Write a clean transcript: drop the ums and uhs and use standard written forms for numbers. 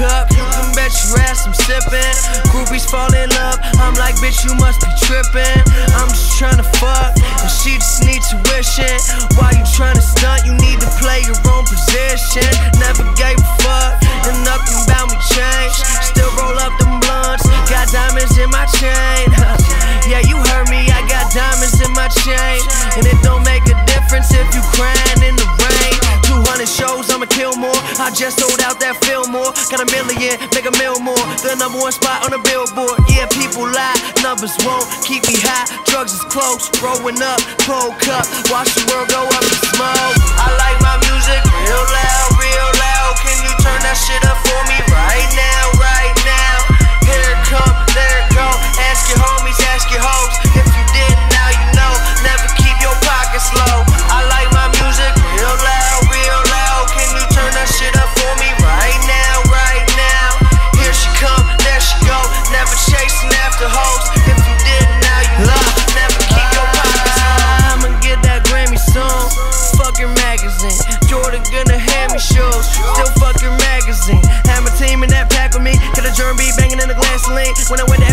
cup, you can bet your ass I'm sippin'. Groupies fall in love, I'm like, bitch, you must be trippin'. I'm just tryna fuck, and she just need tuition. Why you tryna stunt? You need to play your own position. Never gave a fuck, and nothing about me changed. Still roll up them blunts, got diamonds in my chain. Yeah, you heard me, I got diamonds in my chain. And it don't make a difference if you crying in the rain. 200 shows, I'ma kill more. I just sold out that Fillmore. Got $1 million, make $1 million more. The #1 spot on the billboard. Yeah, people lie, numbers won't keep me high. Drugs is close, growing up, cold cup. Watch the world go up in smoke. I like my music real loud, real loud. Can you turn that shit up for me right now, right now? Here it come, there it go. Ask your homies, ask your hoes. If you didn't, now you know. Never keep your pockets low. I like my music real loud, real loud. Can you turn that shit up for me right now, right now? Here she come, there she go. Never chasing after hoes. If you didn't, now you know. Never keep your pockets low. I'ma get that Grammy soon. Fucking magazine. Jordan gonna hand me shoes. Still fucking magazine. Had my team in that pack with me. Got a germ beat banging in the glass lean. When I went to